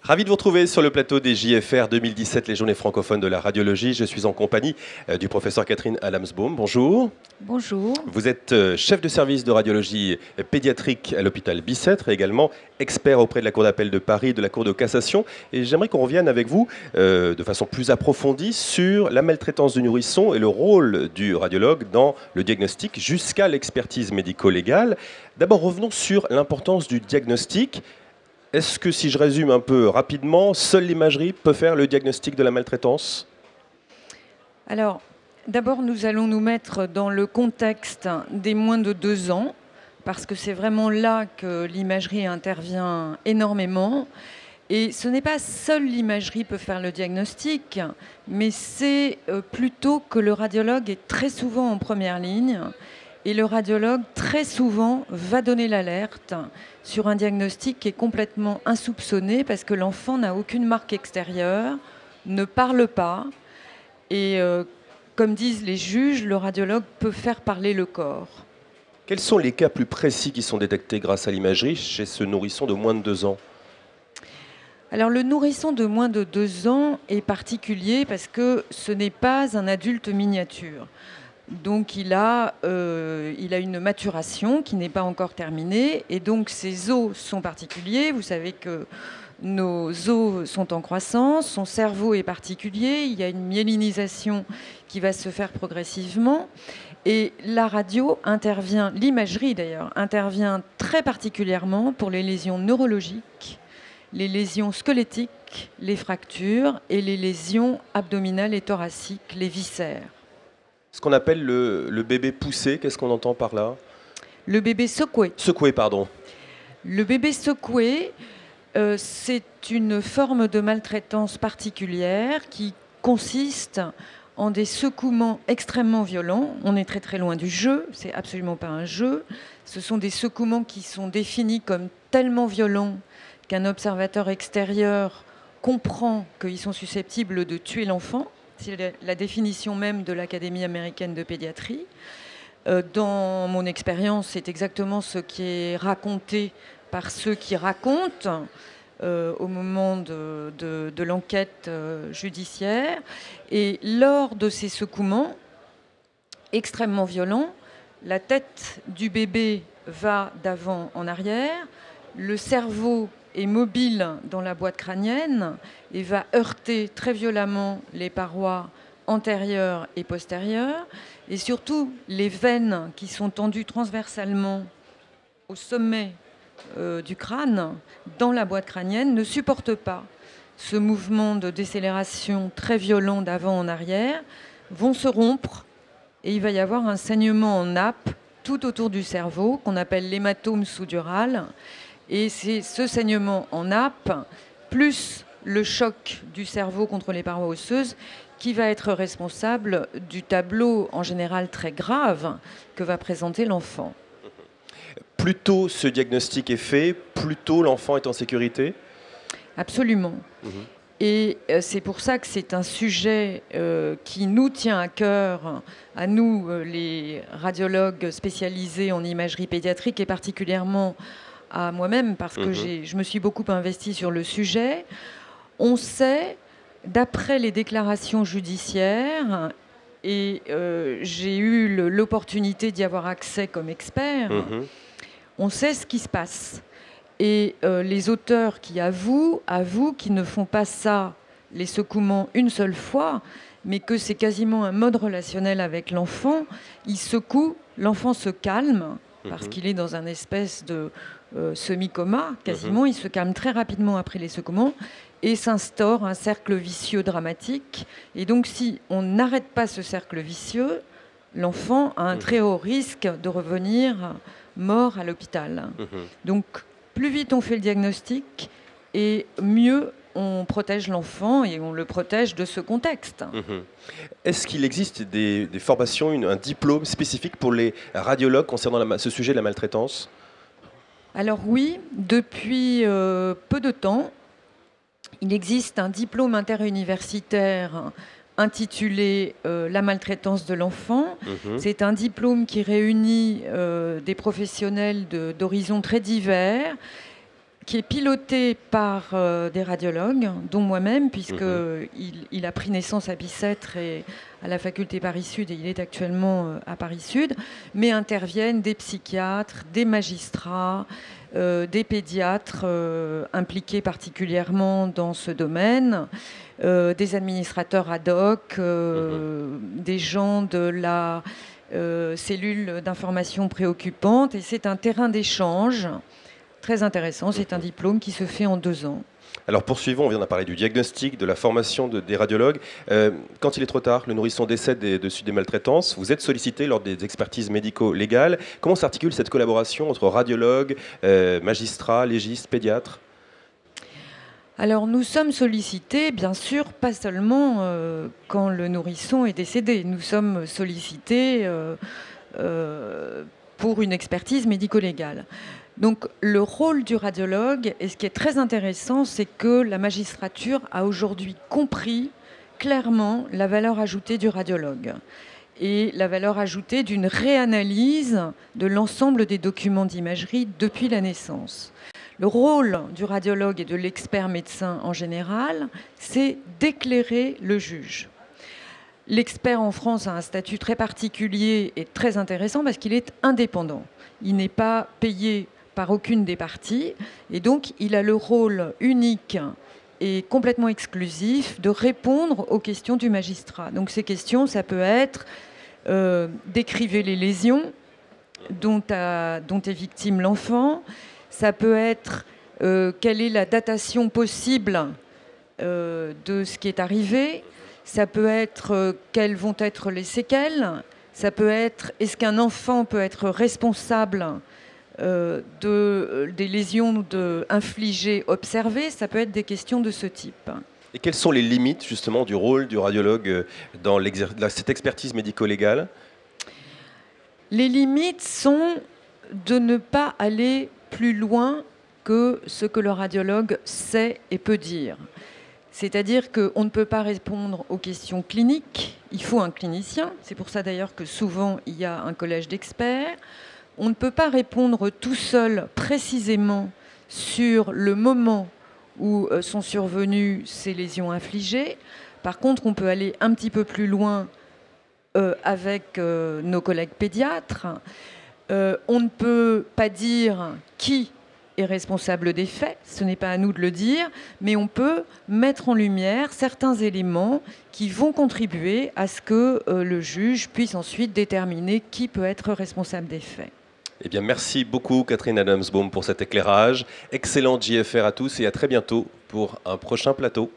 Ravi de vous retrouver sur le plateau des JFR 2017, les journées francophones de la radiologie. Je suis en compagnie du professeur Catherine Adamsbaum. Bonjour. Bonjour. Vous êtes chef de service de radiologie pédiatrique à l'hôpital Bicêtre et également expert auprès de la Cour d'appel de Paris et de la Cour de cassation. Et j'aimerais qu'on revienne avec vous de façon plus approfondie sur la maltraitance du nourrisson et le rôle du radiologue dans le diagnostic jusqu'à l'expertise médico-légale. D'abord, revenons sur l'importance du diagnostic. Est-ce que, si je résume un peu rapidement, seule l'imagerie peut faire le diagnostic de la maltraitance ? Alors, d'abord, nous allons nous mettre dans le contexte des moins de 2 ans, parce que c'est vraiment là que l'imagerie intervient énormément. Et ce n'est pas seule l'imagerie peut faire le diagnostic, mais c'est plutôt que le radiologue est très souvent en première ligne. Et le radiologue, très souvent, va donner l'alerte sur un diagnostic qui est complètement insoupçonné parce que l'enfant n'a aucune marque extérieure, ne parle pas. Et comme disent les juges, le radiologue peut faire parler le corps. Quels sont les cas plus précis qui sont détectés grâce à l'imagerie chez ce nourrisson de moins de 2 ans ? Alors le nourrisson de moins de 2 ans est particulier parce que ce n'est pas un adulte miniature. Donc il a une maturation qui n'est pas encore terminée et donc ses os sont particuliers. Vous savez que nos os sont en croissance, son cerveau est particulier, il y a une myélinisation qui va se faire progressivement et la radio intervient, l'imagerie d'ailleurs, intervient très particulièrement pour les lésions neurologiques, les lésions squelettiques, les fractures et les lésions abdominales et thoraciques, les viscères. Ce qu'on appelle le bébé poussé, qu'est-ce qu'on entend par là ? Le bébé secoué. Secoué, pardon. Le bébé secoué, c'est une forme de maltraitance particulière qui consiste en des secouements extrêmement violents. On est très très loin du jeu, c'est absolument pas un jeu. Ce sont des secouements qui sont définis comme tellement violents qu'un observateur extérieur comprend qu'ils sont susceptibles de tuer l'enfant. C'est la définition même de l'Académie américaine de pédiatrie. Dans mon expérience, c'est exactement ce qui est raconté par ceux qui racontent au moment de l'enquête judiciaire. Et lors de ces secouements extrêmement violents, la tête du bébé va d'avant en arrière, le cerveau est mobile dans la boîte crânienne et va heurter très violemment les parois antérieures et postérieures. Et surtout, les veines qui sont tendues transversalement au sommet du crâne, dans la boîte crânienne, ne supportent pas ce mouvement de décélération très violent d'avant en arrière, vont se rompre et il va y avoir un saignement en nappe tout autour du cerveau qu'on appelle l'hématome sous-dural. Et c'est ce saignement en nappe, plus le choc du cerveau contre les parois osseuses, qui va être responsable du tableau en général très grave que va présenter l'enfant. Plus tôt ce diagnostic est fait, plus tôt l'enfant est en sécurité ? Absolument. Et c'est pour ça que c'est un sujet qui nous tient à cœur, à nous, les radiologues spécialisés en imagerie pédiatrique, et particulièrement à moi-même, parce que je me suis beaucoup investie sur le sujet. On sait, d'après les déclarations judiciaires, et j'ai eu l'opportunité d'y avoir accès comme expert, on sait ce qui se passe. Et les auteurs qui avouent qu'ils ne font pas ça, les secouements, une seule fois, mais que c'est quasiment un mode relationnel avec l'enfant. Ils secouent, l'enfant se calme, parce qu'il est dans un espèce de semi-coma, quasiment. Il se calme très rapidement après les secouements et s'instaure un cercle vicieux dramatique. Et donc, si on n'arrête pas ce cercle vicieux, l'enfant a un très haut risque de revenir mort à l'hôpital. Donc, plus vite on fait le diagnostic et mieux on protège l'enfant et on le protège de ce contexte. Est-ce qu'il existe des formations, un diplôme spécifique pour les radiologues concernant ce sujet de la maltraitance ? Alors oui, depuis peu de temps, il existe un diplôme interuniversitaire intitulé La maltraitance de l'enfant. C'est un diplôme qui réunit des professionnels d'horizons très divers, qui est piloté par des radiologues, dont moi-même, puisqu'il a pris naissance à Bicêtre et à la faculté Paris-Sud, et il est actuellement à Paris-Sud, mais interviennent des psychiatres, des magistrats, des pédiatres impliqués particulièrement dans ce domaine, des administrateurs ad hoc, des gens de la cellule d'information préoccupante, et c'est un terrain d'échange très intéressant. C'est un diplôme qui se fait en 2 ans. Alors poursuivons, on vient de parler du diagnostic, de la formation des radiologues. Quand il est trop tard, le nourrisson décède dessus des maltraitances, vous êtes sollicité lors des expertises médico-légales. Comment s'articule cette collaboration entre radiologues, magistrats, légistes, pédiatres ? Alors nous sommes sollicités, bien sûr, pas seulement quand le nourrisson est décédé. Nous sommes sollicités pour une expertise médico-légale. Donc le rôle du radiologue, et ce qui est très intéressant, c'est que la magistrature a aujourd'hui compris clairement la valeur ajoutée du radiologue et la valeur ajoutée d'une réanalyse de l'ensemble des documents d'imagerie depuis la naissance. Le rôle du radiologue et de l'expert médecin en général, c'est d'éclairer le juge. L'expert en France a un statut très particulier et très intéressant parce qu'il est indépendant. Il n'est pas payé par aucune des parties, et donc il a le rôle unique et complètement exclusif de répondre aux questions du magistrat. Donc ces questions, ça peut être décrivez les lésions dont est victime l'enfant, ça peut être quelle est la datation possible de ce qui est arrivé, ça peut être quelles vont être les séquelles, ça peut être est-ce qu'un enfant peut être responsable des lésions infligées, observées, ça peut être des questions de ce type. Et quelles sont les limites justement du rôle du radiologue dans cette expertise médico-légale ? Les limites sont de ne pas aller plus loin que ce que le radiologue sait et peut dire. C'est-à-dire qu'on ne peut pas répondre aux questions cliniques, il faut un clinicien, c'est pour ça d'ailleurs que souvent il y a un collège d'experts. On ne peut pas répondre tout seul précisément sur le moment où sont survenues ces lésions infligées. Par contre, on peut aller un petit peu plus loin avec nos collègues pédiatres. On ne peut pas dire qui est responsable des faits, ce n'est pas à nous de le dire, mais on peut mettre en lumière certains éléments qui vont contribuer à ce que le juge puisse ensuite déterminer qui peut être responsable des faits. Eh bien, merci beaucoup Catherine Adamsbaum pour cet éclairage. Excellent JFR à tous et à très bientôt pour un prochain plateau.